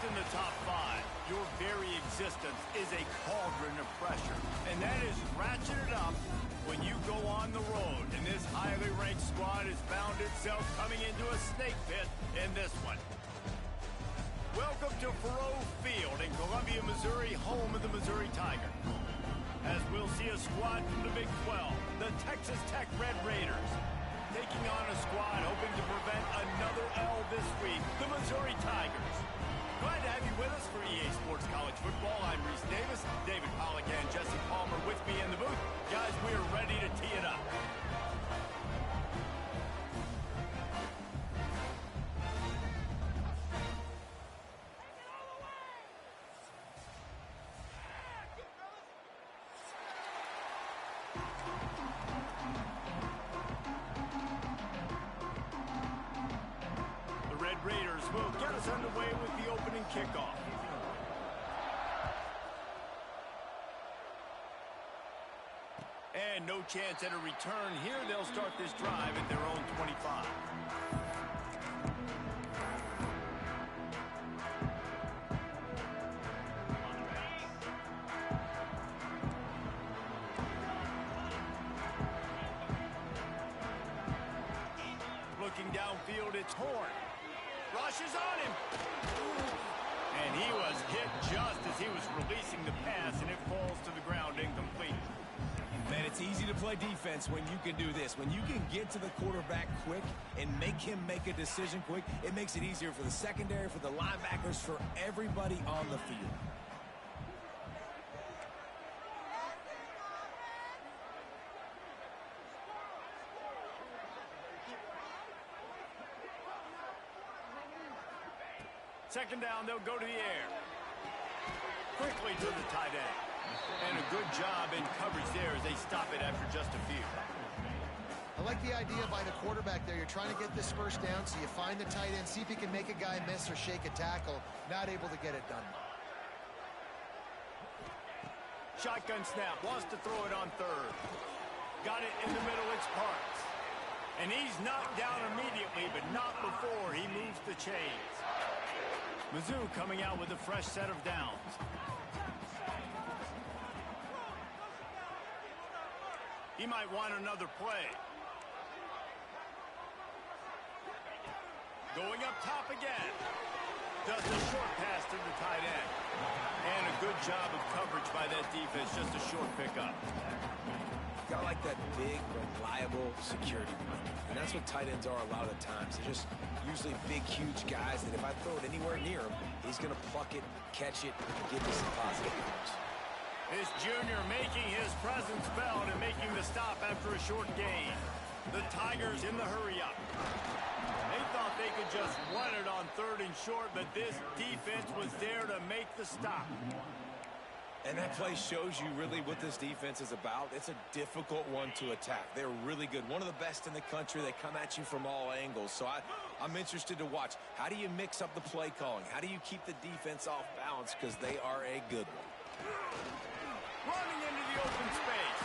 in the top 5, your very existence is a cauldron of pressure. And that is ratcheted up when you go on the road. And this highly ranked squad has found itself coming into a snake pit in this one. Welcome to Faurot Field in Columbia, Missouri, home of the Missouri Tigers. As we'll see a squad from the Big 12, the Texas Tech Red Raiders, taking on a squad hoping to prevent another L this week, the Missouri Tigers. Glad to have you with us for EA Sports College Football. I'm Reese Davis, David Pollack and Jesse Palmer with me in the booth. Guys, we are ready to tee it up. Raiders will get us underway with the opening kickoff. And no chance at a return here. They'll start this drive at their own 25. Looking downfield, it's Horn. Rushes on him. And he was hit just as he was releasing the pass, and it falls to the ground incomplete. Man, it's easy to play defense when you can do this. When you can get to the quarterback quick and make him make a decision quick, it makes it easier for the secondary, for the linebackers, for everybody on the field. Second down, they'll go to the air. Quickly to the tight end. And a good job in coverage there as they stop it after just a few. I like the idea by the quarterback there. You're trying to get this first down, so you find the tight end, see if you can make a guy miss or shake a tackle. Not able to get it done. Shotgun snap, wants to throw it on third. Got it in the middle, it's Parks. And he's knocked down immediately, but not before he moves the chains. Mizzou coming out with a fresh set of downs. He might want another play. Going up top again. Does a short pass to the tight end. And a good job of coverage by that defense. Just a short pickup. Got like that big, reliable security blanket. And that's what tight ends are a lot of the times. They're just usually big, huge guys that if I throw it anywhere near him, he's going to pluck it, catch it, and give me some positive yards. This junior making his presence felt and making the stop after a short gain. The Tigers in the hurry-up. They thought they could just run it on third and short, but this defense was there to make the stop. And that play shows you really what this defense is about. It's a difficult one to attack. They're really good. One of the best in the country. They come at you from all angles. So I'm interested to watch. How do you mix up the play calling? How do you keep the defense off balance? Because they are a good one. Running into the open space.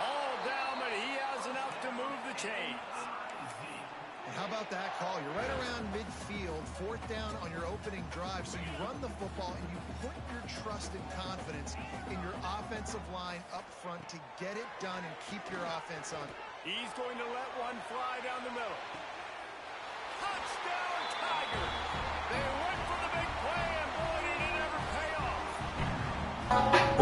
All down, but he has enough to move the chains. And how about that call? You're right around midfield, fourth down on your opening drive. So you run the football and you put your trust and confidence in your offensive line up front to get it done and keep your offense on. He's going to let one fly down the middle. Touchdown, Tigers! They went for the big play, and boy, did it ever pay off.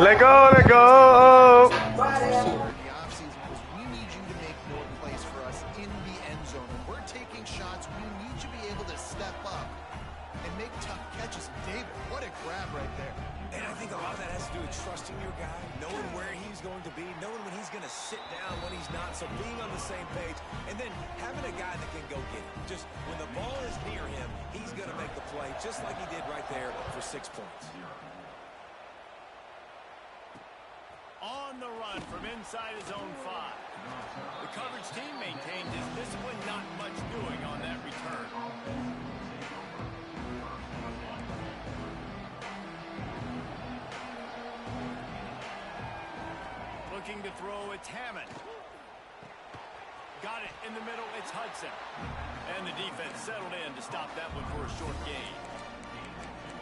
Let go, let go! In the offseason was we need you to make more plays for us in the end zone. When we're taking shots, we need you to be able to step up and make tough catches. David, what a grab right there. And I think a lot of that has to do with trusting your guy, knowing where he's going to be, knowing when he's going to sit down, when he's not, so being on the same page, and then having a guy that can go get it. Just when the ball is near him, he's going to make the play, just like he did right there for 6 points. On the run from inside his own 5. The coverage team maintained his discipline, not much doing on that return. Looking to throw, it's Hammond. Got it in the middle, it's Hudson. And the defense settled in to stop that one for a short gain.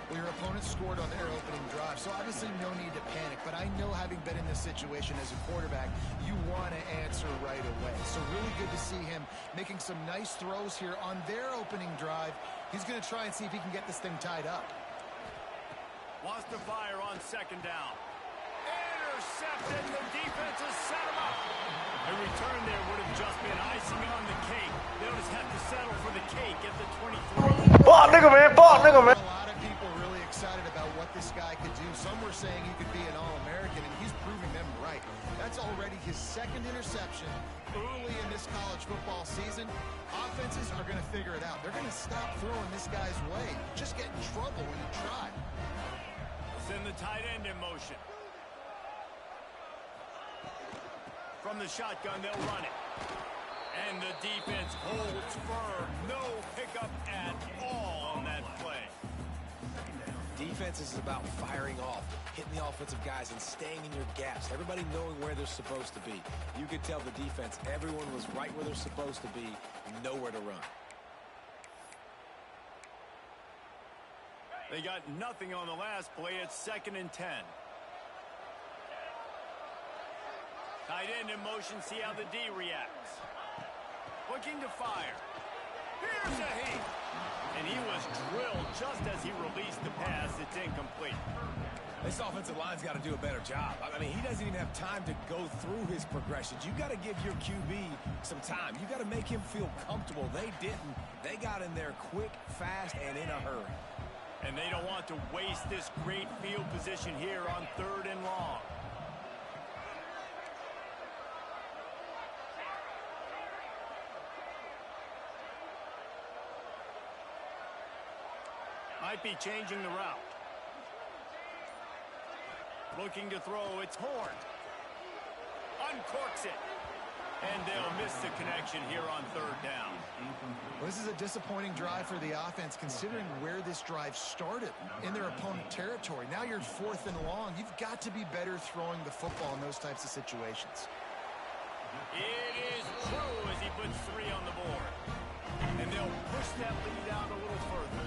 Well, your opponent scored on their opening drive, so obviously no need to panic. But I know, having been in this situation as a quarterback, you want to answer right away. So really good to see him making some nice throws here on their opening drive. He's going to try and see if he can get this thing tied up. Wants to fire on second down. Intercepted. The defense has set him up. A return there would have just been icing on the cake. They'll just have to settle for the cake at the 23. Fuck nigga, man. Fuck nigga, man. A lot of people really excited about what this guy could do. Some were saying he could be an All-American, and he's proving them right. That's already his second interception early in this college football season. Offenses are going to figure it out. They're going to stop throwing this guy's way. Just get in trouble when you try. Send the tight end in motion. From the shotgun, they'll run it. And the defense holds firm. No pickup at all on that play. Defense is about firing off, hitting the offensive guys, and staying in your gaps. Everybody knowing where they're supposed to be. You could tell the defense, everyone was right where they're supposed to be, nowhere to run. They got nothing on the last play. It's 2nd and 10. Tight end in motion, see how the D reacts. Looking to fire. Here's a heat. And he was drilled just as he released the pass. It's incomplete. This offensive line's got to do a better job. I mean, he doesn't even have time to go through his progressions. You got to give your QB some time. You got to make him feel comfortable. They didn't. They got in there quick, fast, and in a hurry. And they don't want to waste this great field position here on 3rd and long. Might be changing the route. Looking to throw, it's Horn. Uncorks it. And they'll miss the connection here on 3rd down. Well, this is a disappointing drive for the offense, considering where this drive started, in their opponent territory. Now you're 4th and long. You've got to be better throwing the football in those types of situations. It is true as he puts 3 on the board. And they'll push that lead out a little further.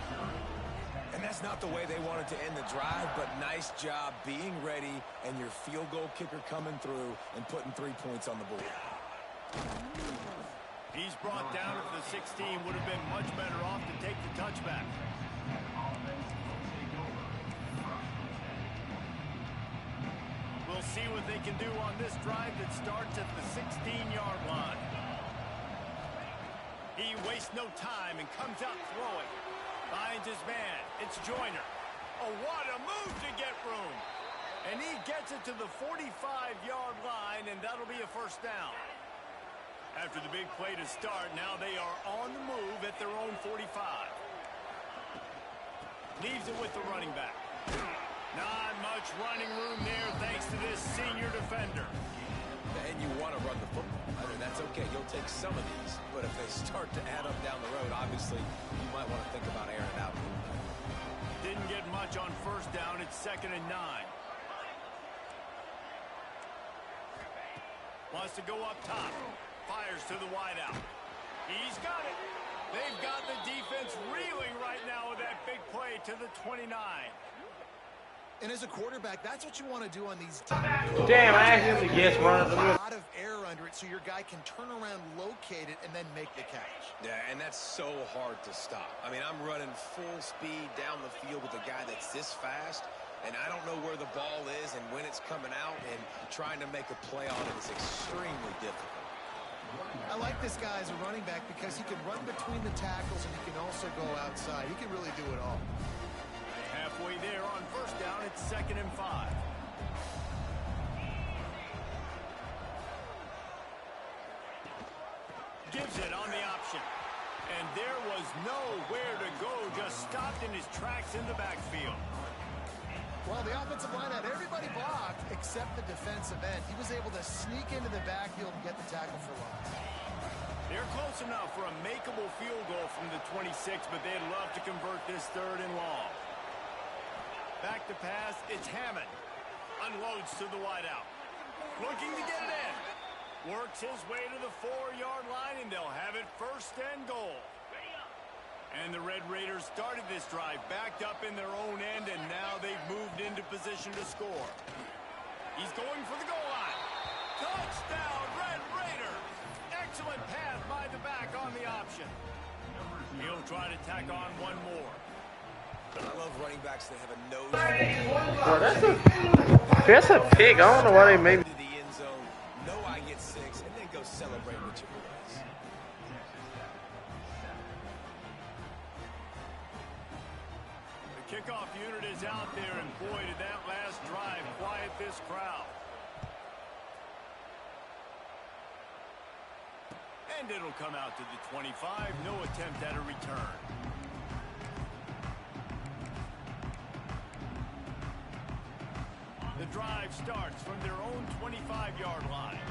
And that's not the way they wanted to end the drive, but nice job being ready and your field goal kicker coming through and putting 3 points on the board. He's brought down at the 16. Would have been much better off to take the touchback. We'll see what they can do on this drive that starts at the 16-yard line. He wastes no time and comes out throwing. Finds his man. It's Joyner. Oh, what a move to get room. And he gets it to the 45-yard line, and that'll be a 1st down. After the big play to start, now they are on the move at their own 45. Leaves it with the running back. Not much running room there thanks to this senior defender. And you want to run the football. I mean, that's okay. You'll take some of these. But if they start to add up down the road, obviously, you might want to think about airing it out. Didn't get much on 1st down. It's 2nd and 9. Wants to go up top. Fires to the wideout. He's got it. They've got the defense reeling right now with that big play to the 29. And as a quarterback, that's what you want to do on these. Damn, I asked him to guess run. A lot of air under it so your guy can turn around, locate it, and then make the catch. Yeah, and that's so hard to stop. I mean, I'm running full speed down the field with a guy that's this fast, and I don't know where the ball is and when it's coming out, and trying to make a play on it is extremely difficult. I like this guy as a running back because he can run between the tackles and he can also go outside. He can really do it all. Halfway there on 1st down, it's 2nd and 5. Gives it on the option. And there was nowhere to go, just stopped in his tracks in the backfield. Well, the offensive line had everybody blocked except the defensive end. He was able to sneak into the backfield and get the tackle for loss. They're close enough for a makeable field goal from the 26, but they'd love to convert this 3rd and long. Back to pass, it's Hammond. Unloads to the wideout. Looking to get it in. Works his way to the 4-yard line, and they'll have it 1st and goal. And the Red Raiders started this drive, backed up in their own end, and now they've moved into position to score. He's going for the goal line. Touchdown, Red Raiders! Excellent pass by the back on the option. He'll try to tack on one more. I love running backs that have a nose. Bro, that's a pig. I don't know why they made. To the end zone, know I get 6, and then go celebrate with your boys. The kickoff unit is out there, and boy, did that last drive quiet this crowd. And it'll come out to the 25. No attempt at a return. The drive starts from their own 25-yard line.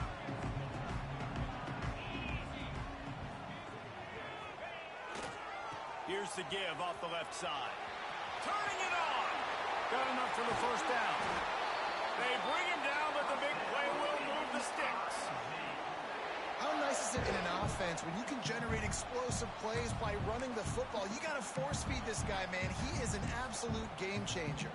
Here's the give off the left side. Turning it on. Got enough for the first down. They bring him down, but the big play will move the sticks. How nice is it in an offense when you can generate explosive plays by running the football? You got to force feed this guy, man. He is an absolute game changer.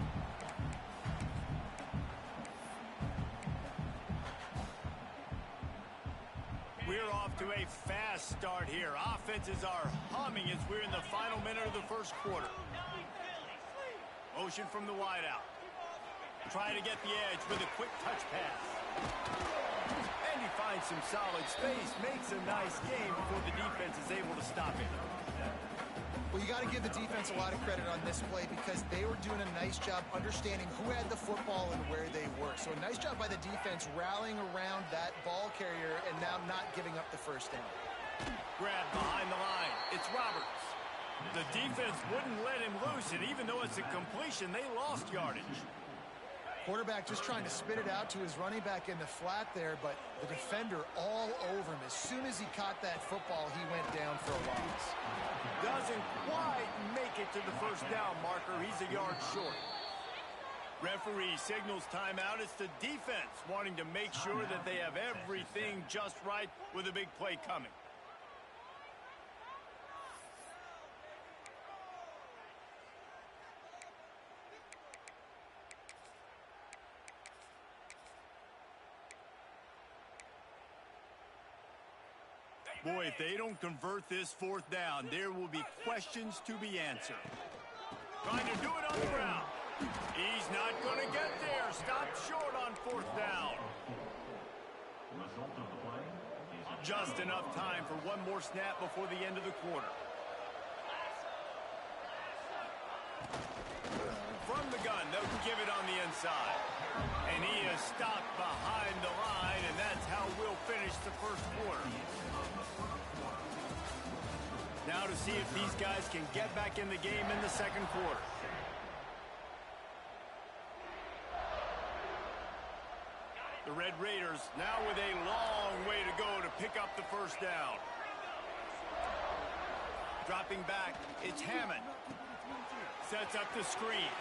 We're off to a fast start here. Offenses are humming as we're in the final minute of the first quarter. Motion from the wideout. Trying to get the edge with a quick touch pass. And he finds some solid space, makes a nice game before the defense is able to stop him. Well, you got to give the defense a lot of credit on this play because they were doing a nice job understanding who had the football and where they were. So a nice job by the defense rallying around that ball carrier and now not giving up the first down. Grab behind the line. It's Roberts. The defense wouldn't let him loose, and even though it's a completion, they lost yardage. Quarterback just trying to spit it out to his running back in the flat there, but the defender all over him. As soon as he caught that football, he went down for a loss. Doesn't quite make it to the first down marker. He's a yard short. Referee signals timeout. It's the defense wanting to make sure that they have everything just right with a big play coming. Boy, if they don't convert this fourth down, there will be questions to be answered. Trying to do it on the ground. He's not going to get there. Stopped short on fourth down. Just enough time for one more snap before the end of the quarter. From the gun, they'll give it on the inside. And he is stopped behind the line, and that's how we'll finish the first quarter. Now to see if these guys can get back in the game in the second quarter. The Red Raiders now with a long way to go to pick up the first down. Dropping back, it's Hammond. Sets up the screen.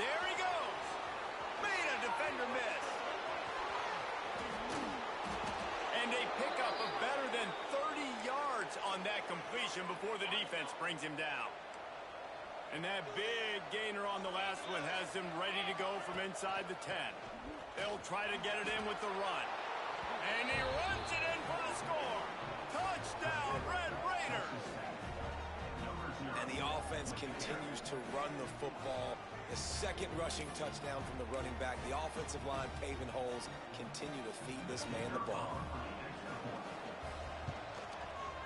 There he goes. Made a defender miss. And a pickup of better than 30 yards on that completion before the defense brings him down. And that big gainer on the last one has them ready to go from inside the 10. They'll try to get it in with the run. And he runs it in for the score. Touchdown, Red Raiders. And the offense continues to run the football. The second rushing touchdown from the running back. The offensive line paving holes. Continue to feed this man the ball.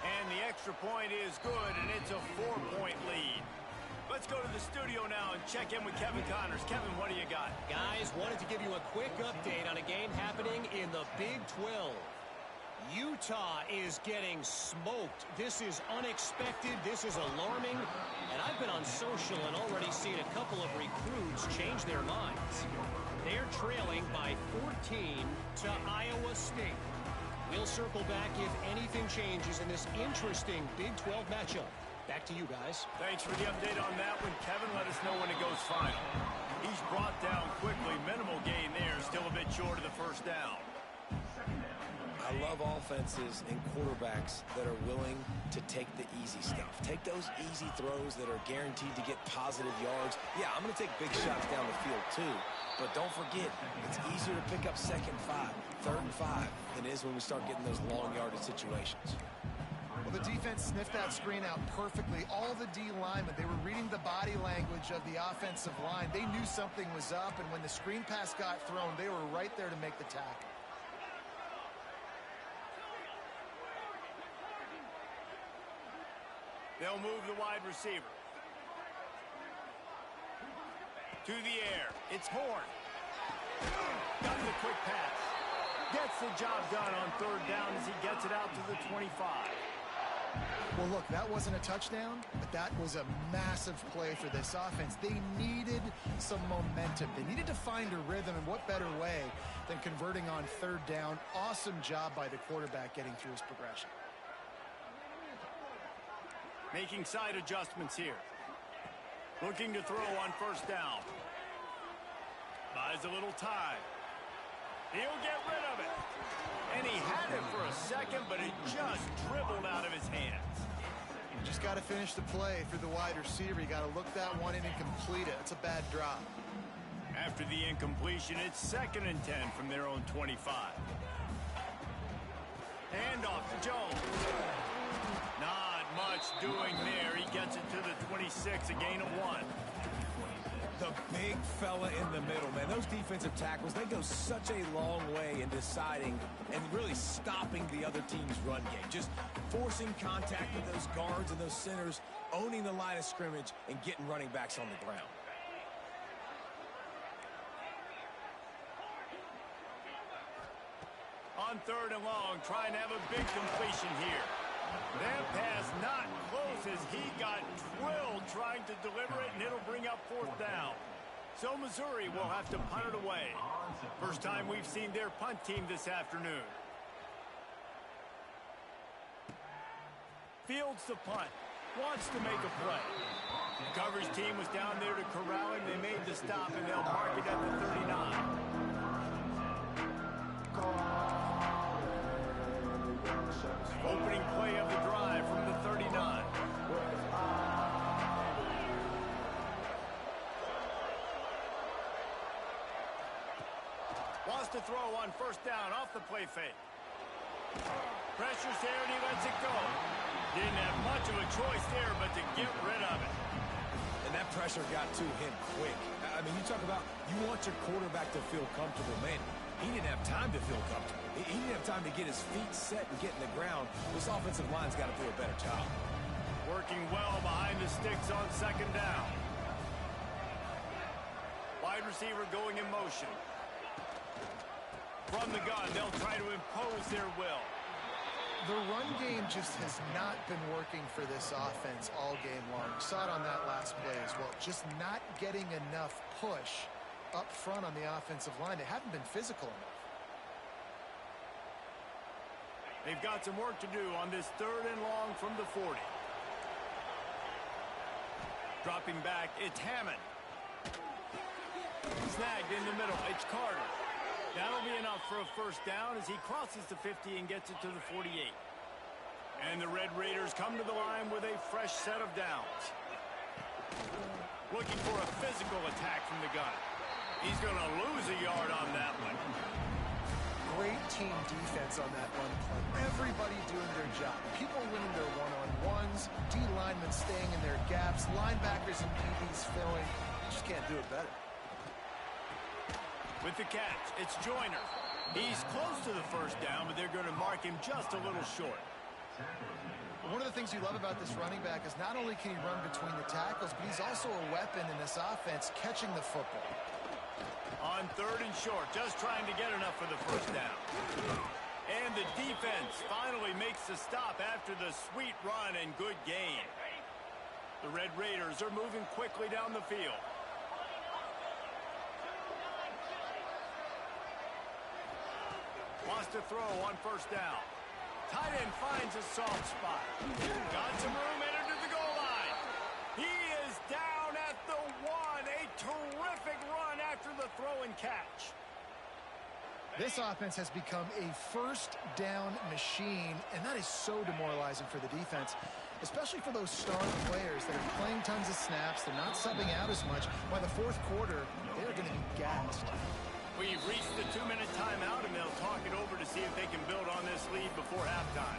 And the extra point is good, and it's a 4-point lead. Let's go to the studio now and check in with Kevin Connors. Kevin, what do you got? Guys, wanted to give you a quick update on a game happening in the Big 12. Utah is getting smoked. This is unexpected. This is alarming. And I've been on social and already seen a couple of recruits change their minds. They're trailing by 14 to Iowa State. We'll circle back if anything changes in this interesting Big 12 matchup. Back to you guys. Thanks for the update on that one, Kevin. Let us know when it goes final. He's brought down quickly. Minimal gain there. Still a bit short of the first down. I I love offenses and quarterbacks that are willing to take the easy stuff. Take those easy throws that are guaranteed to get positive yards. Yeah, I'm going to take big shots down the field too. But don't forget, it's easier to pick up 2nd and 5, 3rd and 5 than it is when we start getting those long yardage situations. Well, the defense sniffed that screen out perfectly. All the D linemen, they were reading the body language of the offensive line. They knew something was up, and when the screen pass got thrown, they were right there to make the tackle. They'll move the wide receiver. To the air. It's Horn. Got the quick pass. Gets the job done on 3rd down as he gets it out to the 25. Well, look, that wasn't a touchdown, but that was a massive play for this offense. They needed some momentum. They needed to find a rhythm, and what better way than converting on 3rd down. Awesome job by the quarterback getting through his progression. Making side adjustments here. Looking to throw on 1st down. Buys a little time. He'll get rid of it. And he had it for a second, but it just dribbled out of his hands. You just got to finish the play for the wide receiver. You got to look that one in and complete it. It's a bad drop. After the incompletion, it's 2nd and 10 from their own 25. Handoff to Jones. Not much doing there. He gets it to the 26, a gain of 1. The big fella in the middle, man. Those defensive tackles, they go such a long way in deciding and really stopping the other team's run game. Just forcing contact with those guards and those centers, owning the line of scrimmage, and getting running backs on the ground. On 3rd and long, trying to have a big completion here. That pass not close as he got drilled trying to deliver it, and it'll bring up 4th down. So Missouri will have to punt it away. First time we've seen their punt team this afternoon. Fields the punt. Wants to make a play. The coverage team was down there to corral him. They made the stop, and they'll mark it at the 39. Opening play of the drive from the 39. Wants to throw on 1st down off the play fake. Pressure's there and he lets it go. Didn't have much of a choice there but to get rid of it. And that pressure got to him quick. I mean, you talk about you want your quarterback to feel comfortable. Man, he didn't have time to feel comfortable. He didn't have time to get his feet set and get in the ground. This offensive line's got to do a better job. Working well behind the sticks on 2nd down. Wide receiver going in motion. From the gun, they'll try to impose their will. The run game just has not been working for this offense all game long. You saw it on that last play as well. Just not getting enough push up front on the offensive line. They haven't been physical enough. They've got some work to do on this 3rd and long from the 40. Dropping back, it's Hammond. Snagged in the middle, it's Carter. That'll be enough for a 1st down as he crosses the 50 and gets it to the 48. And the Red Raiders come to the line with a fresh set of downs. Looking for a physical attack from the gun. He's going to lose a yard on that one. Great team defense on that run play. Everybody doing their job. People winning their one-on-ones, D linemen staying in their gaps, linebackers and DBs filling. You just can't do it better. With the catch, it's Joyner. He's close to the 1st down, but they're going to mark him just a little short. One of the things you love about this running back is not only can he run between the tackles, but he's also a weapon in this offense catching the football. On 3rd and short, just trying to get enough for the 1st down. And the defense finally makes the stop after the sweet run and good gain. The Red Raiders are moving quickly down the field. Wants to throw on 1st down. Tight end finds a soft spot. Got some room, entered to the goal line. He is down at the 1. A terrific run after the throw and catch. This offense has become a first down machine, and that is so demoralizing for the defense, especially for those star players that are playing tons of snaps. They're not subbing out as much. By the fourth quarter, they're going to be gassed. We've reached the 2-minute timeout, and they'll talk it over to see if they can build on this lead before halftime.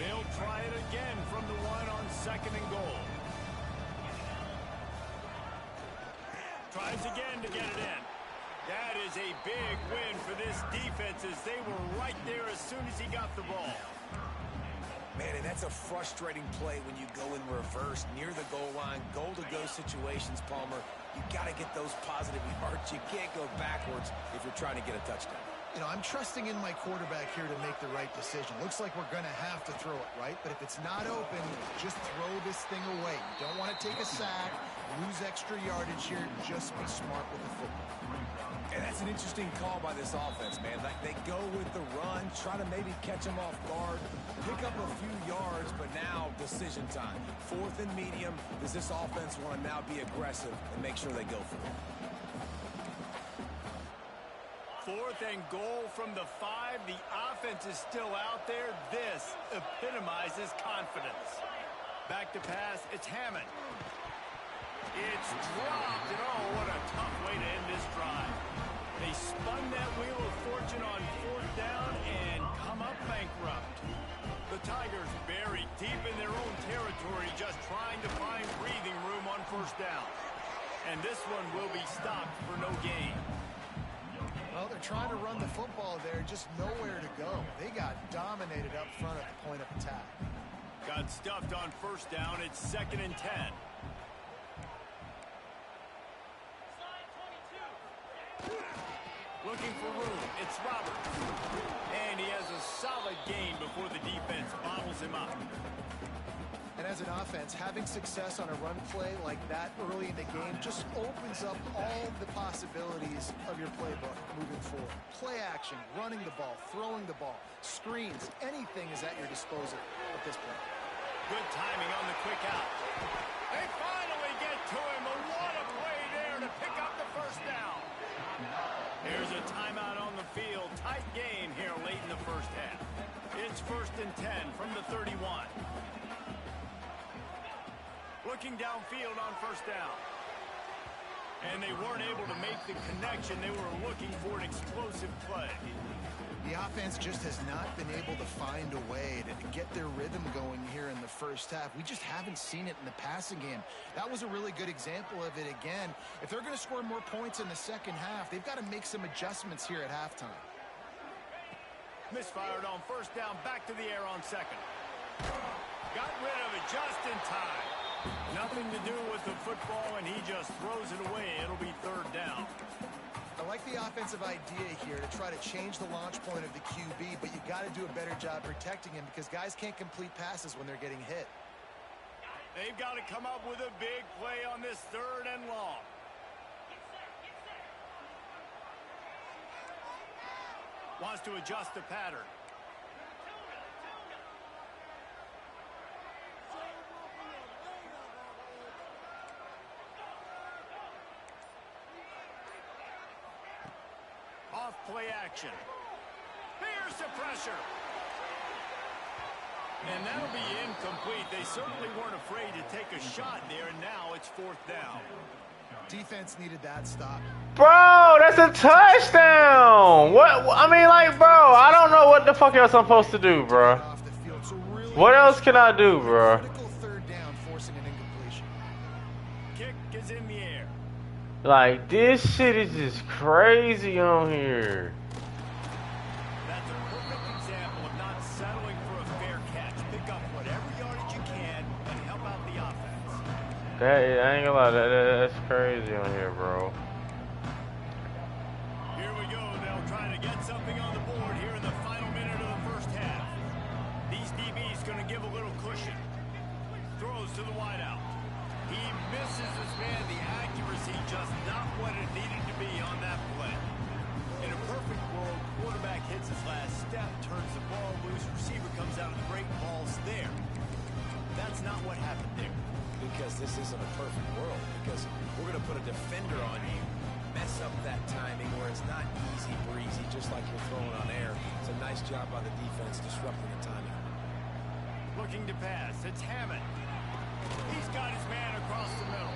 They'll try it again from the one on 2nd and goal. Tries again to get it in. That is a big win for this defense as they were right there as soon as he got the ball. Man, and that's a frustrating play when you go in reverse near the goal line, goal-to-go situations, Palmer. You got to get those positive yards. You can't go backwards if you're trying to get a touchdown. You know, I'm trusting in my quarterback here to make the right decision. Looks like we're going to have to throw it, right? But if it's not open, just throw this thing away. You don't want to take a sack, lose extra yardage here. Just be smart with the football. And that's an interesting call by this offense, man. Like, they go with the run, try to maybe catch them off guard, pick up a few yards, but now decision time. 4th and medium. Does this offense want to now be aggressive and make sure they go for it? 4th and goal from the 5. The offense is still out there. This epitomizes confidence. Back to pass. It's Hammond. It's dropped. And oh, what a tough way to end this drive. They spun that wheel of fortune on 4th down and come up bankrupt. The Tigers buried deep in their own territory, just trying to find breathing room on 1st down. And this one will be stopped for no gain. Well, they're trying to run the football there, just nowhere to go. They got dominated up front at the point of attack. Got stuffed on 1st down. It's 2nd and 10. Looking for room. It's Roberts. And he has a solid gain before the defense bottles him up. And as an offense, having success on a run play like that early in the game just opens up all the possibilities of your playbook moving forward. Play action, running the ball, throwing the ball, screens, anything is at your disposal at this point. Good timing on the quick out. They finally get to him. And what a play there to pick up the 1st down. Here's a timeout on the field. Tight game here late in the 1st half. It's 1st and 10 from the 31. Looking downfield on 1st down. And they weren't able to make the connection. They were looking for an explosive play. The offense just has not been able to find a way to get their rhythm going here in the 1st half. We just haven't seen it in the passing game. That was a really good example of it again. If they're going to score more points in the 2nd half, they've got to make some adjustments here at halftime. Misfired on 1st down, back to the air on 2nd. Got rid of it just in time. Nothing to do with the football, and he just throws it away. It'll be 3rd down. I like the offensive idea here to try to change the launch point of the QB, but you got to do a better job protecting him because guys can't complete passes when they're getting hit. They've got to come up with a big play on this 3rd and long. Wants to adjust the pattern. Off play action. Here's the pressure. And that'll be incomplete. They certainly weren't afraid to take a shot there, and now it's 4th down. Defense needed that stop. Bro, that's a touchdown. What? I mean, like, bro, I don't know what the fuck else I'm supposed to do, bro. What else can I do, bro? 3rd down, forcing an incompletion. Kick is in the air. Like, this shit is just crazy on here. That's a perfect example of not settling for a fair catch. Pick up whatever yardage you can and help out the offense. I ain't gonna lie, that's crazy on here, bro. Here we go. They'll try to get something on the board here in the final minute of the 1st half. These DBs going to give a little cushion. Throws to the wideout. He misses his man. The accuracy just not what it needed to be on that play. In a perfect world, quarterback hits his last step, turns the ball this isn't a perfect world because we're going to put a defender on you, mess up that timing where it's not easy breezy, just like you're throwing on air. It's a nice job by the defense disrupting the timing. Looking to pass. It's Hammond. He's got his man across the middle.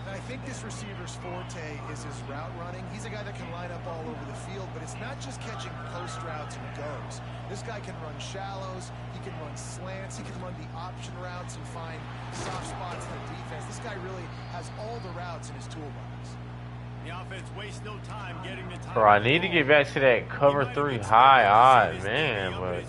I think this receiver's forte is his route running. He's a guy that can line up all over the field, but it's not just catching post routes and goes. This guy can run shallows, he can run slants, he can run the option routes and find soft spots in the defense. This guy really has all the routes in his toolbox. The offense wastes no time getting the time. Bro, I need to get back to that cover 3 high odd, man, but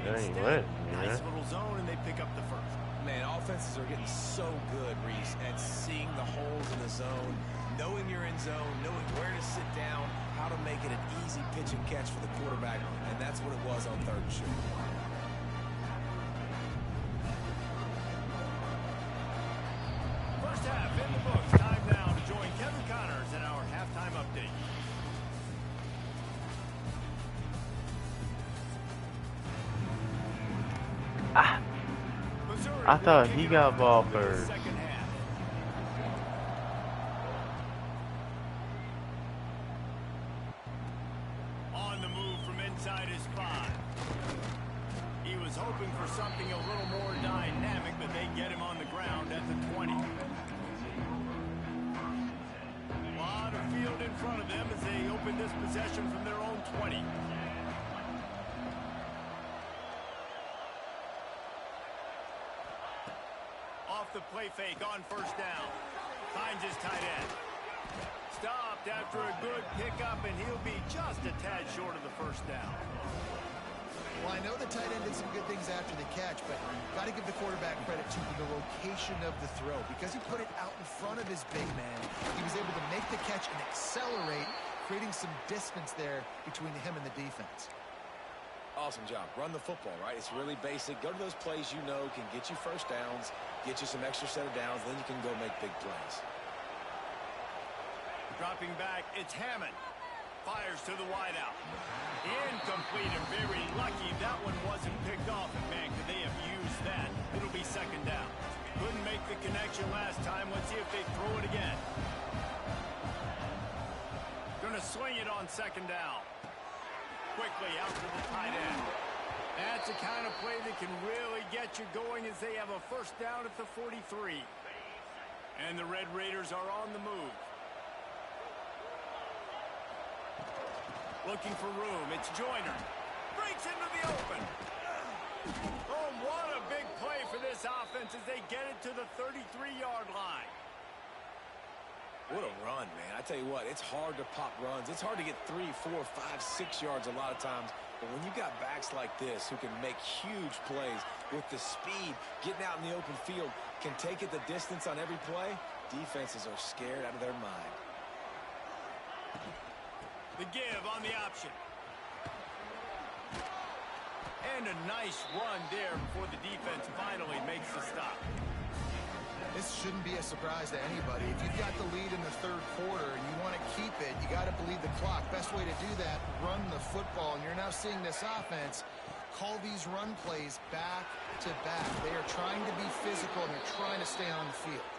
that ain't lit, man. Nice little zone, and they pick up the first. Man, offenses are getting so good, Reese, at seeing the holes in the zone, knowing you're in zone, knowing where to sit down, how to make it an easy pitch and catch for the quarterback, and that's what it was on 3rd and short. First half in the books. Time now to join Kevin Connors in our halftime update. I thought he got ball first. On the move from inside his 5. He was hoping for something a little more dynamic, but they get him on the ground at the 20. A lot of field in front of them as they open this possession from their own 20. The play fake on first down. Finds his tight end. Stopped after a good pickup, and he'll be just a tad short of the first down. Well, I know the tight end did some good things after the catch, but got to give the quarterback credit to the location of the throw. Because he put it out in front of his big man, he was able to make the catch and accelerate, creating some distance there between him and the defense. Awesome job. Run the football, right? It's really basic. Go to those plays you know can get you first downs, get you some extra set of downs, then you can go make big plays. Dropping back, it's Hammond. Fires to the wideout. Incomplete and very lucky that one wasn't picked off. And man, could they have used that? It'll be 2nd down. Couldn't make the connection last time. Let's see if they throw it again. Gonna swing it on 2nd down. Quickly out to the tight end. That's the kind of play that can really get you going as they have a first down at the 43. And the Red Raiders are on the move. Looking for room. It's Joyner. Breaks into the open. Oh, what a big play for this offense as they get it to the 33-yard line. What a run, man. I tell you what, it's hard to pop runs. It's hard to get 3, 4, 5, 6 yards a lot of times. But when you got backs like this who can make huge plays with the speed, getting out in the open field, can take it the distance on every play, defenses are scared out of their mind. The give on the option. And a nice run there before the defense finally makes the stop. This shouldn't be a surprise to anybody. If you've got the lead in the 3rd quarter and you want to keep it, you got to bleed the clock. Best way to do that, run the football. And you're now seeing this offense call these run plays back to back. They are trying to be physical and they're trying to stay on the field.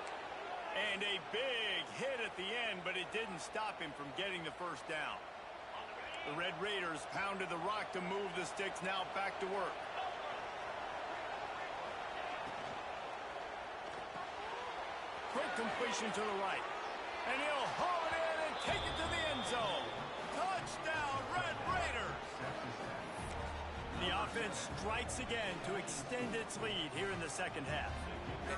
And a big hit at the end, but it didn't stop him from getting the first down. The Red Raiders pounded the rock to move the sticks, now back to work. Quick completion to the right. And he'll haul it in and take it to the end zone. Touchdown, Red Raiders! The offense strikes again to extend its lead here in the 2nd half.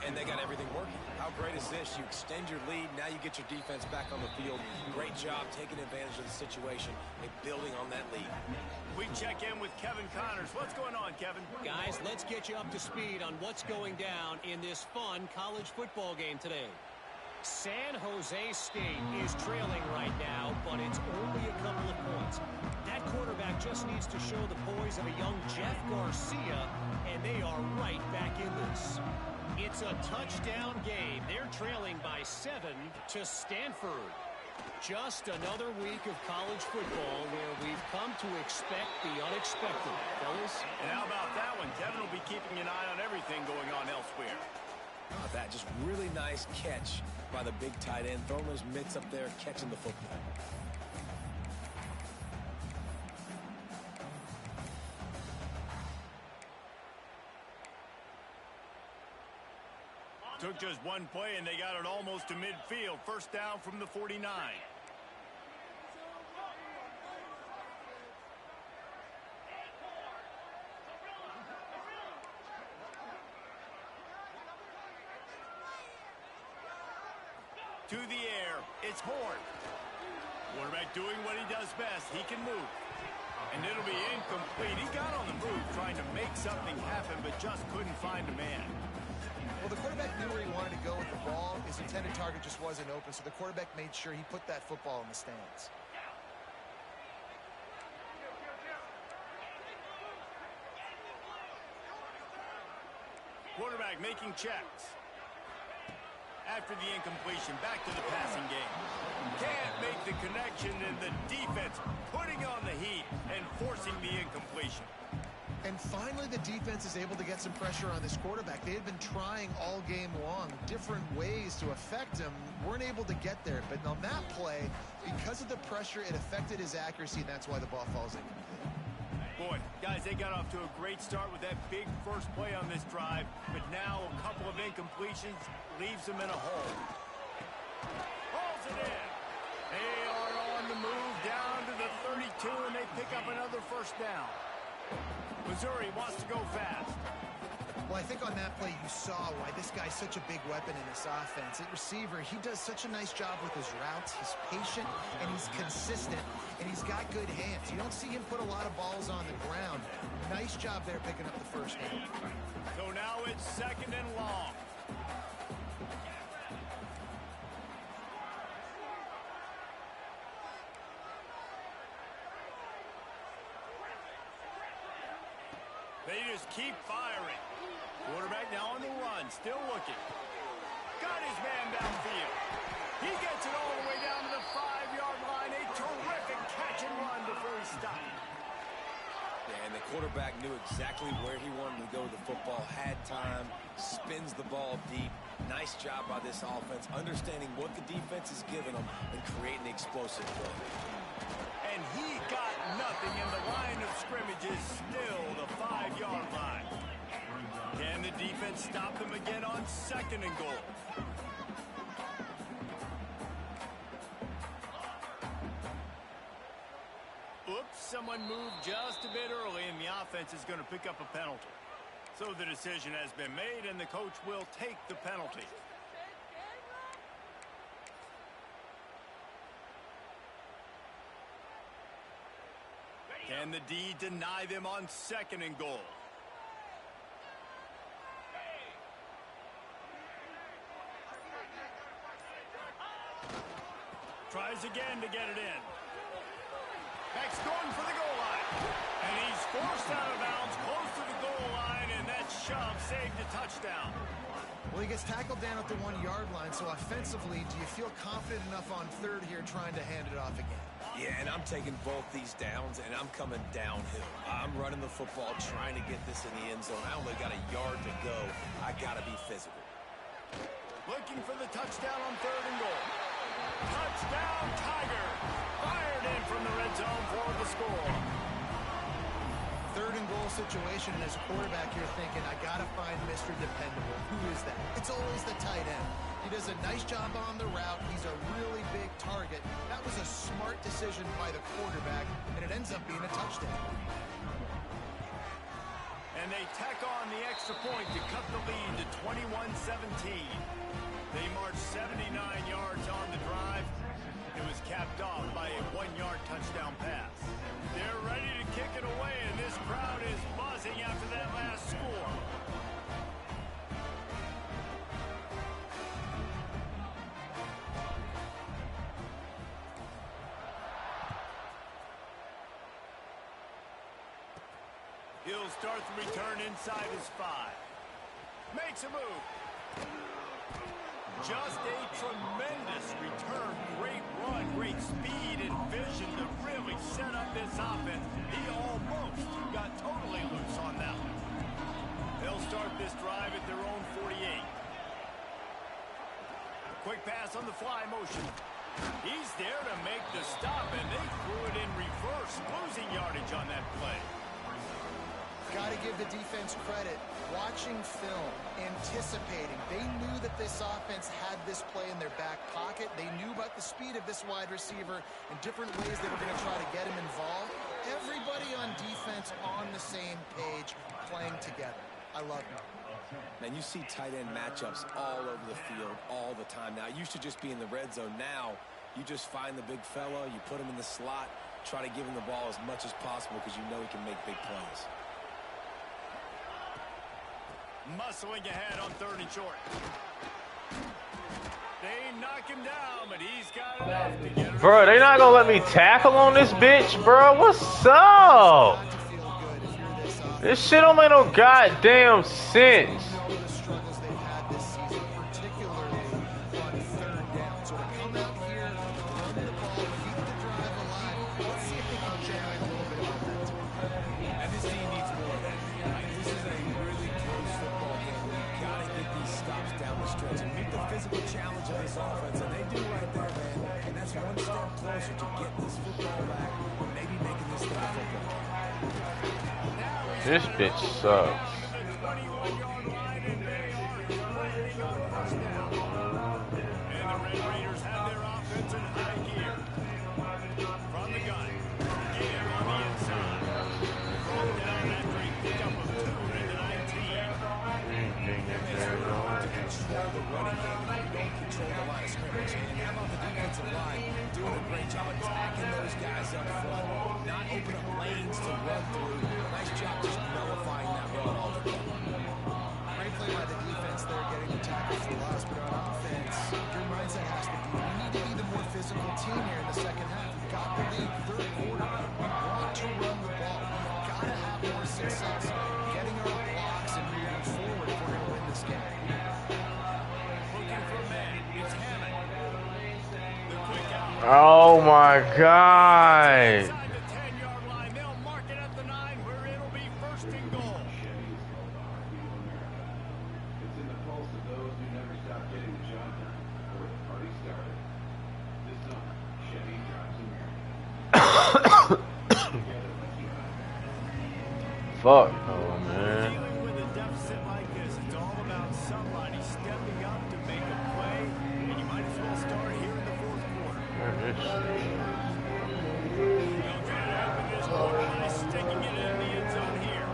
And they got everything working. How great is this? You extend your lead, now you get your defense back on the field. Great job taking advantage of the situation and building on that lead. We check in with Kevin Connors. What's going on, Kevin? Guys, let's get you up to speed on what's going down in this fun college football game today. San Jose State is trailing right now, but it's only a couple of points. That quarterback just needs to show the poise of a young Jeff Garcia, and they are right back in this. It's a touchdown game. They're trailing by 7 to Stanford. Just another week of college football where we've come to expect the unexpected, fellas. And how about that one? Kevin will be keeping an eye on everything going on elsewhere. That just really nice catch by the big tight end, throwing those mitts up there, catching the football. Took just one play, and they got it almost to midfield. First down from the 49. To the air, it's Horn. Quarterback doing what he does best. He can move. And it'll be incomplete. He got on the move trying to make something happen, but just couldn't find a man. Well, the quarterback knew where he wanted to go with the ball. His intended target just wasn't open, so the quarterback made sure he put that football in the stands. Quarterback making checks. After the incompletion, back to the passing game. Can't make the connection, and the defense putting on the heat and forcing the incompletion. And finally, the defense is able to get some pressure on this quarterback. They had been trying all game long different ways to affect him. Weren't able to get there. But on that play, because of the pressure, it affected his accuracy, and that's why the ball falls incomplete. Boy, guys, they got off to a great start with that big first play on this drive. But now a couple of incompletions leaves them in a hole. Hauls it in. They are on the move down to the 32, and they pick up another first down. Missouri wants to go fast. Well, I think on that play you saw why this guy's such a big weapon in this offense. At receiver, he does such a nice job with his routes. He's patient, and he's consistent, and he's got good hands. You don't see him put a lot of balls on the ground. Nice job there picking up the first down. So now it's second and long. They just keep firing. Quarterback now on the run, still looking. Got his man downfield. He gets it all the way down to the 5-yard line. A terrific catch and run before he stopped. Yeah, and the quarterback knew exactly where he wanted to go with the football, had time, spins the ball deep. Nice job by this offense, understanding what the defense is giving them and creating the explosive play. And he got nothing, and the line of scrimmage is still the 5-yard line. Can the defense stop them again on second and goal? Oops, someone moved just a bit early, and the offense is going to pick up a penalty. So the decision has been made, and the coach will take the penalty. Can the D deny them on second and goal? Tries again to get it in. Back's going for the goal line. And he's forced out of bounds close to the goal line, and that shove saved a touchdown. Well, he gets tackled down at the 1-yard line, so offensively, do you feel confident enough on third here trying to hand it off again? Yeah, and I'm taking both these downs, and I'm coming downhill. I'm running the football, trying to get this in the end zone. I only got a yard to go. I got to be physical. Looking for the touchdown on third and goal. Touchdown, Tiger! Fired in from the red zone for the score. Third and goal situation, and as a quarterback, you're thinking, I got to find Mr. Dependable. Who is that? It's always the tight end. He does a nice job on the route. He's a really big target. That was a smart decision by the quarterback, and it ends up being a touchdown. And they tack on the extra point to cut the lead to 21-17. They marched 79 yards on the drive. It was capped off by a 1-yard touchdown pass. They're ready to kick it away, and this crowd is buzzing after that last score. He'll start the return inside his 5. Makes a move. Just a tremendous return. Great run, great speed and vision to really set up this offense. He almost got totally loose on that one. They'll start this drive at their own 48. quick pass on the fly motion. He's there to make the stop, and they threw it in reverse, losing yardage on that play. Got to give the defense credit. Watching film, anticipating. They knew that this offense had this play in their back pocket. They knew about the speed of this wide receiver and different ways they were going to try to get him involved. Everybody on defense on the same page, playing together. I love it. Man, you see tight end matchups all over the field all the time. Now, it used to just be in the red zone. Now, you just find the big fella, you put him in the slot, try to give him the ball as much as possible because you know he can make big plays. Muscling ahead on 3rd and short. They knock him down, but he's got enough to get it. Bro, they not gonna let me tackle on this bitch, bro. What's up? This shit don't make no goddamn sense. This bitch sucks. Oh my God. Fuck, oh man. Dealing with a deficit like this, it's all about somebody stepping up to make a play, and you might as well start here in the 4th quarter. They'll try to open this quarter by sticking it in the end zone here.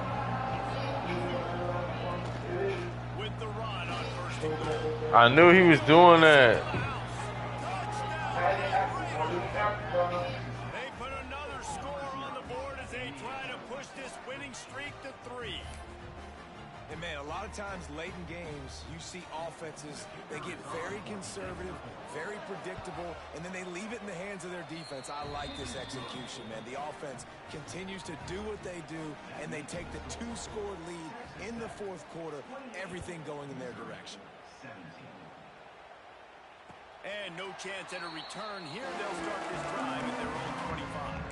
With the run on 1st and goal. I knew he was doing that. They put another score on the board as they try to push this winning streak to 3. And man, a lot of times late in games, you see offenses, they get very conservative, very predictable, and then they leave it in the hands of their defense. I like this execution, man. The offense continues to do what they do, and they take the 2-score lead in the 4th quarter, everything going in their direction. And no chance at a return here. They'll start this drive at their own 25.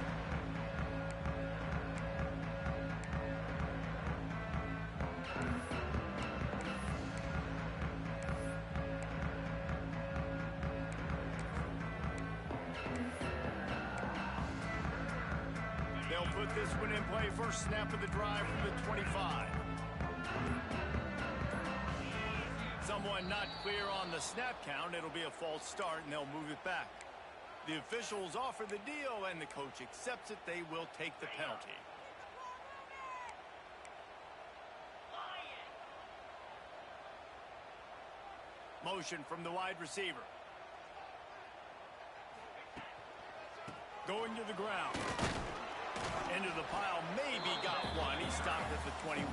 They'll put this one in play. First snap of the drive from the 25. Someone not clear on the snap count. It'll be a false start, and they'll move it back. The officials offer the deal, and the coach accepts it. They will take the penalty. Motion from the wide receiver. Going to the ground. Into the pile, maybe got one. He stopped at the 21.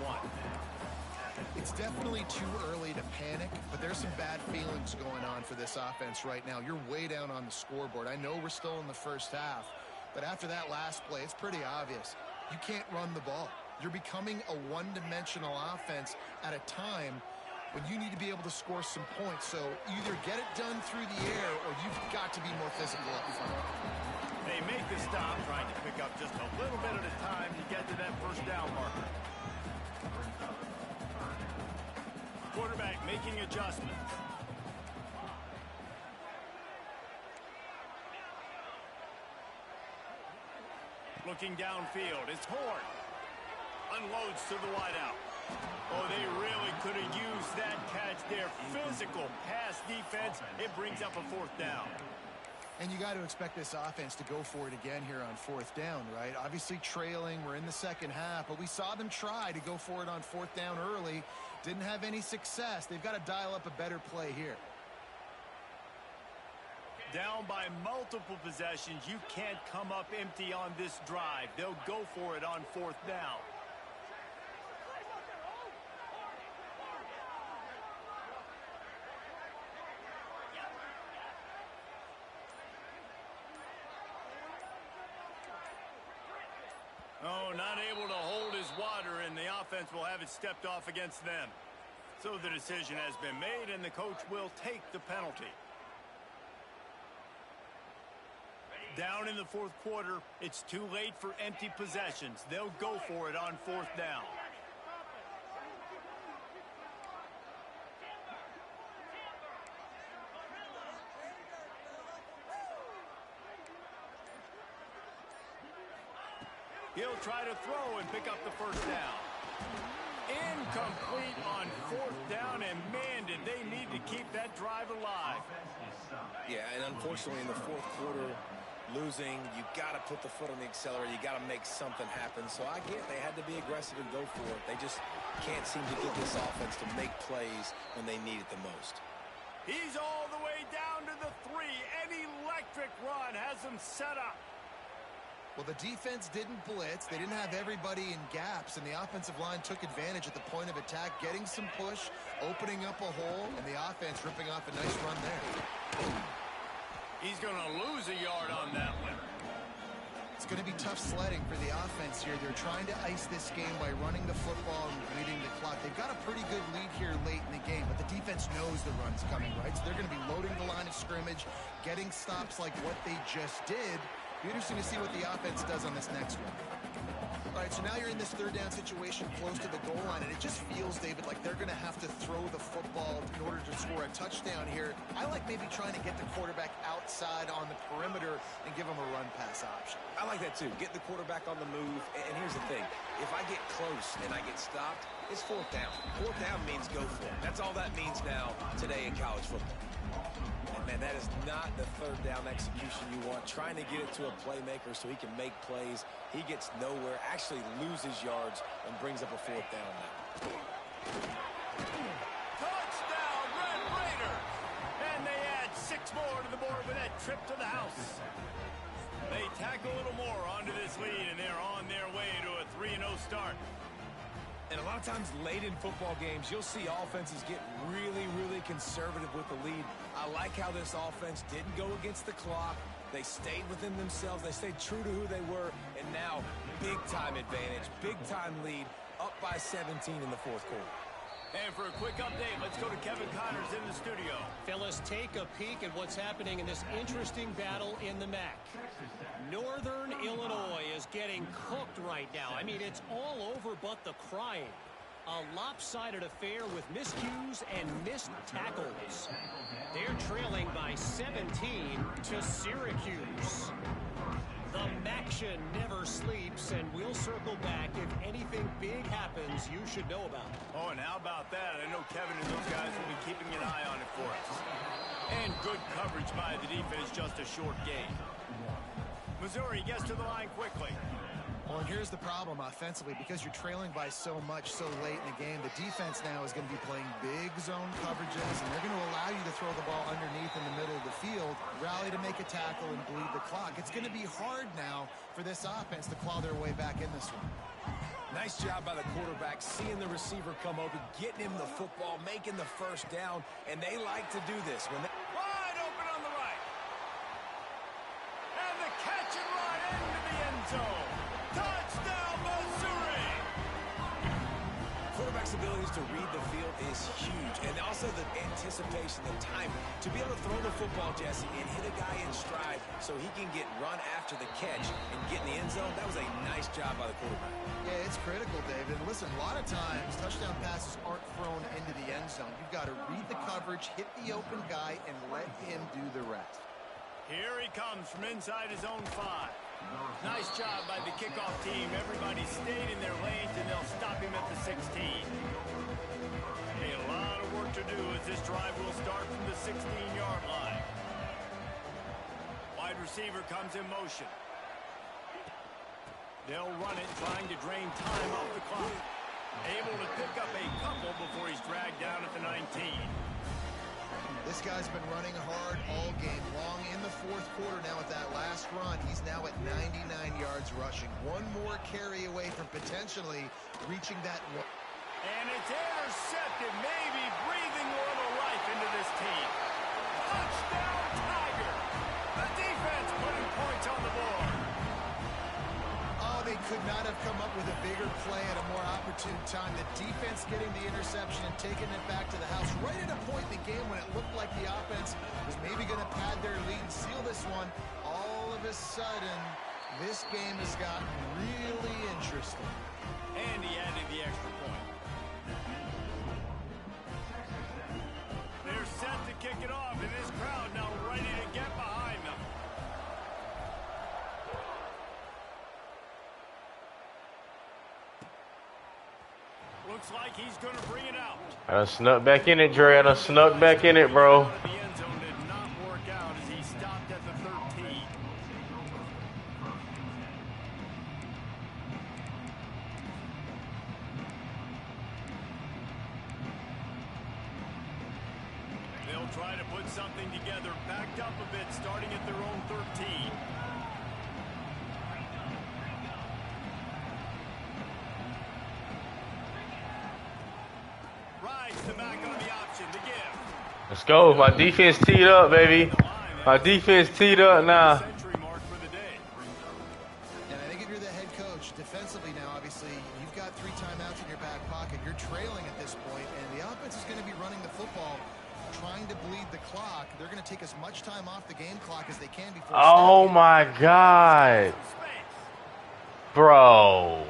It's definitely too early to panic, but there's some bad feelings going on for this offense right now. You're way down on the scoreboard. I know we're still in the first half, but after that last play, it's pretty obvious. You can't run the ball. You're becoming a one-dimensional offense at a time when you need to be able to score some points. So either get it done through the air or you've got to be more physical up front. They make the stop, trying to pick up just a little bit at a time to get to that first down marker. Quarterback making adjustments. Looking downfield, it's Horn. Unloads to the wideout. Oh, they really could have used that catch there. Physical pass defense. It brings up a 4th down. And you got to expect this offense to go for it again here on 4th down, right? Obviously trailing. We're in the second half, but we saw them try to go for it on 4th down early. Didn't have any success. They've got to dial up a better play here. Down by multiple possessions. You can't come up empty on this drive. They'll go for it on 4th down. Oh, not able to hold his water, and the offense will have it stepped off against them. So the decision has been made, and the coach will take the penalty. Down in the 4th quarter, it's too late for empty possessions. They'll go for it on 4th down. He'll try to throw and pick up the 1st down. Incomplete on 4th down, and man, did they need to keep that drive alive. Yeah, and unfortunately in the 4th quarter, losing, you got to put the foot on the accelerator. You got to make something happen. So I get they had to be aggressive and go for it. They just can't seem to get this offense to make plays when they need it the most. He's all the way down to the 3. An electric run has him set up. Well, the defense didn't blitz. They didn't have everybody in gaps, and the offensive line took advantage at the point of attack, getting some push, opening up a hole, and the offense ripping off a nice run there. He's going to lose a yard on that one. It's going to be tough sledding for the offense here. They're trying to ice this game by running the football and bleeding the clock. They've got a pretty good lead here late in the game, but the defense knows the run's coming, right? So they're going to be loading the line of scrimmage, getting stops like what they just did. Be interesting to see what the offense does on this next one. All right, so now you're in this 3rd down situation close to the goal line, and it just feels, David, like they're going to have to throw the football in order to score a touchdown here. I like maybe trying to get the quarterback outside on the perimeter and give him a run-pass option. I like that too. Get the quarterback on the move. And here's the thing. If I get close and I get stopped, it's 4th down. 4th down means go for it. That's all that means now today in college football. And that is not the 3rd down execution you want. Trying to get it to a playmaker so he can make plays. He gets nowhere, actually loses yards, and brings up a 4th down now. Touchdown, Red Raiders! And they add 6 more to the board with that trip to the house. They tack a little more onto this lead, and they're on their way to a 3-0 start. And a lot of times late in football games, you'll see offenses get really, really conservative with the lead. I like how this offense didn't go against the clock. They stayed within themselves. They stayed true to who they were. And now, big-time advantage, big-time lead, up by 17 in the 4th quarter. And for a quick update, let's go to Kevin Connors in the studio. Fellas, take a peek at what's happening in this interesting battle in the MAC. Northern Illinois is getting cooked right now. I mean, it's all over but the crying. A lopsided affair with miscues and missed tackles. They're trailing by 17 to Syracuse. The Maction never sleeps, and we'll circle back if anything big happens you should know about. Oh, and how about that? I know Kevin and those guys will be keeping an eye on it for us. And good coverage by the defense, just a short gain. Missouri gets to the line quickly. Well, and here's the problem offensively. Because you're trailing by so much so late in the game, the defense now is going to be playing big zone coverages, and they're going to allow you to throw the ball underneath in the middle of the field, rally to make a tackle, and bleed the clock. It's going to be hard now for this offense to claw their way back in this one. Nice job by the quarterback, seeing the receiver come open, getting him the football, making the 1st down, and they like to do this. Wide open on the right. And the catch and run into the end zone. Touchdown, Missouri! Quarterback's abilities to read the field is huge, and also the anticipation, the time to be able to throw the football, Jesse, and hit a guy in stride so he can get run after the catch and get in the end zone. That was a nice job by the quarterback. Yeah, it's critical, David. Listen, a lot of times touchdown passes aren't thrown into the end zone. You've got to read the coverage, hit the open guy, and let him do the rest. Here he comes from inside his own 5. Nice job by the kickoff team. Everybody stayed in their lanes, and they'll stop him at the 16. A lot of work to do as this drive will start from the 16-yard line. Wide receiver comes in motion. They'll run it, trying to drain time off the clock. Able to pick up a couple before he's dragged down at the 19. This guy's been running hard all game long. In the fourth quarter now with that last run, he's now at 99 yards rushing. One more carry away from potentially reaching that one. And it's intercepted, maybe breathing a little life into this team. Touchdown, Tiger! The defense putting points on the board. Oh, they could not have come up with a bigger play at a more opportune time. The defense getting the interception and taking it back to the house right at a point in the game when it looked like the offense was maybe going to pad their lead, seal this one. All of a sudden, this game has gotten really interesting. And he added the extra point. They're set to kick it off, and this crowd now ready to get behind them. Looks like he's going to bring it out. I done snuck back in it, Dre. I done snuck back in it, bro. The end zone did not work out as he stopped at the 13. They'll try to put something together, backed up a bit, starting at their own 13. The back on the option to give. Let's go. My defense teed up, baby. My defense teed up now. And I think if you're the head coach, defensively now, obviously, you've got 3 timeouts in your back pocket. You're trailing at this point, and the offense is going to be running the football, trying to bleed the clock. They're going to take as much time off the game clock as they can before. Oh my God, bro.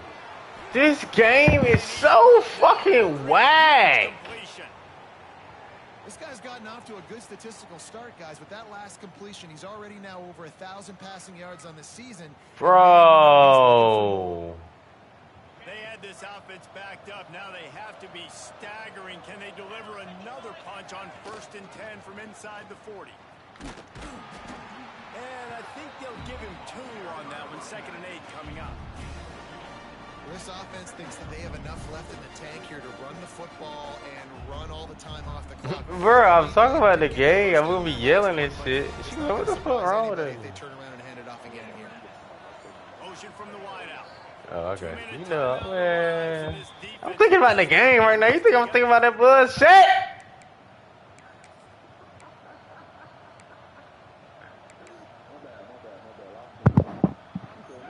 This game is so fucking whack. This guy's gotten off to a good statistical start, guys. With that last completion, he's already now over 1,000 passing yards on the season. Bro. They had this offense backed up. Now they have to be staggering. Can they deliver another punch on 1st and 10 from inside the 40? And I think they'll give him 2 on that one. 2nd and 8 coming up. This offense thinks that they have enough left in the tank here to run the football and run all the time off the clock. Bro, I was talking about the game. I'm gonna be yelling and shit. What the fuck wrong with it? They turn around and hand it off again here. Motion from the wide out. Oh, okay. You know, man. I'm thinking about the game right now. You think I'm thinking about that bullshit?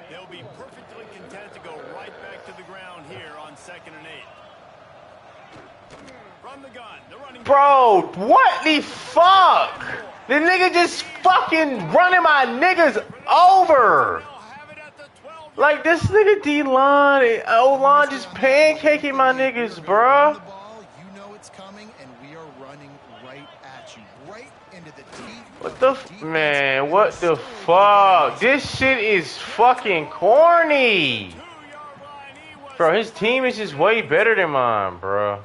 They'll be perfectly content to go right back to the ground here on 2nd and 8. From the gun, the running. Bro, what the fuck? The nigga just fucking running my niggas over. Like this nigga D-line, O-line just pancaking my niggas, bruh. You know it's coming, and we are running right at you, right into the teeth. What the man? What the fuck? This shit is fucking corny, bro. His team is just way better than mine, bro.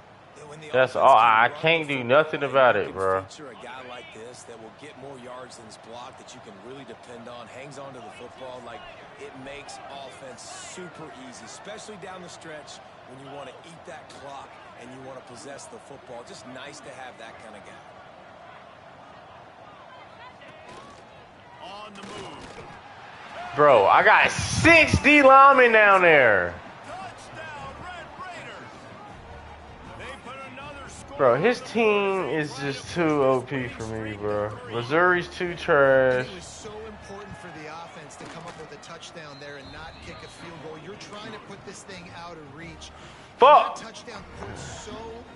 That's all. I can't do nothing about it, bro. A guy like this that will get more yards than his block, that you can really depend on, hangs on to the football. Like, it makes offense super easy, especially down the stretch when you want to eat that clock and you want to possess the football. Just nice to have that kind of guy. On the move. Bro, I got 6 D linemen down there. Bro, his team is just too OP for me, bro. Missouri's too trash. It was so important for the offense to come up with a touchdown there and not kick a field goal. You're trying to put this thing out of reach. Fuck. That touchdown puts so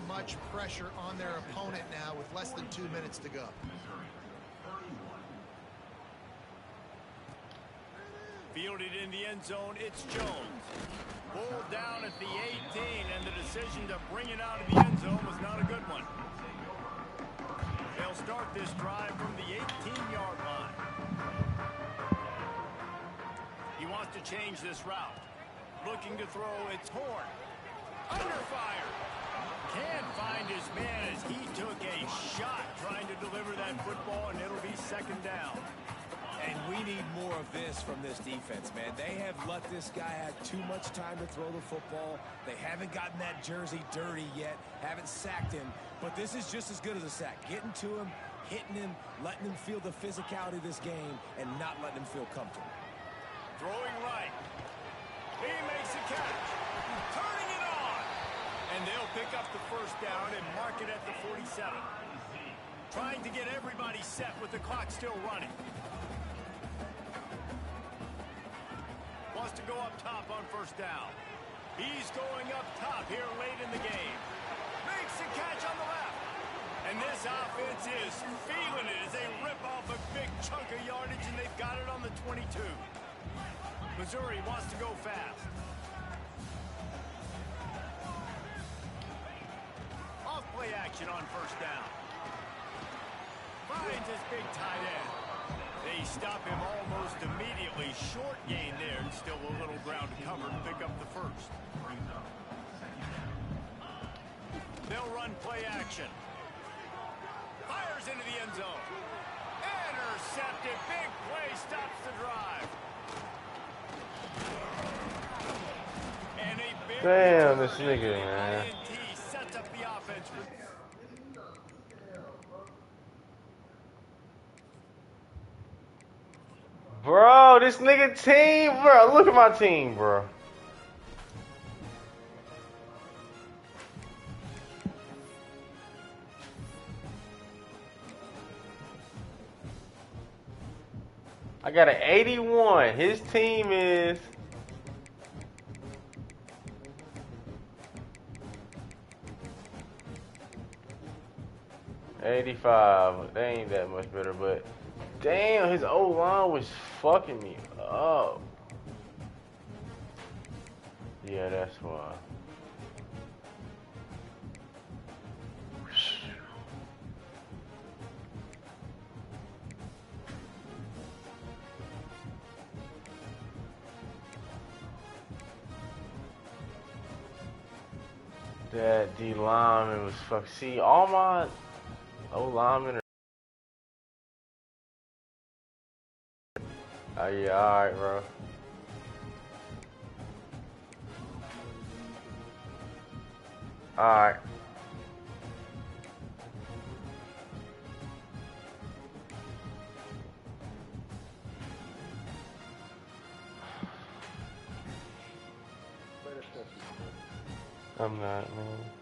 much pressure on their opponent now with less than 2 minutes to go. Fielded in the end zone, it's Jones. Pulled down at the 18, and the decision to bring it out of the end zone was not a good one. They'll start this drive from the 18-yard line. to change this route. Looking to throw its horn. Under fire. Can't find his man as he took a shot trying to deliver that football, and it'll be second down. And we need more of this from this defense, man. They have let this guy have too much time to throw the football. They haven't gotten that jersey dirty yet, haven't sacked him. But this is just as good as a sack. Getting to him, hitting him, letting him feel the physicality of this game, and not letting him feel comfortable. Throwing right. He makes a catch. Turning it on. And they'll pick up the first down and mark it at the 47. Trying to get everybody set with the clock still running. Wants to go up top on first down. He's going up top here late in the game. Makes a catch on the left. And this offense is feeling it as they rip off a big chunk of yardage, and they've got it on the 22. Missouri wants to go fast. Off play action on first down. Finds his big tight end. They stop him almost immediately. Short gain there, and still a little ground to cover to pick up the first. They'll run play action. Fires into the end zone. Intercepted. Big play stops the drive. And a big Damn, this nigga, man. INT sets up the offense for... Bro, this nigga team, bro. Look at my team, bro. I got an 81. His team is... $85. They ain't that much better, but damn, his old line was fucking me up. Yeah, that's why. That D lineman was fuck. See, all my O linemen are. Oh yeah, alright, bro. Alright. I'm not, man.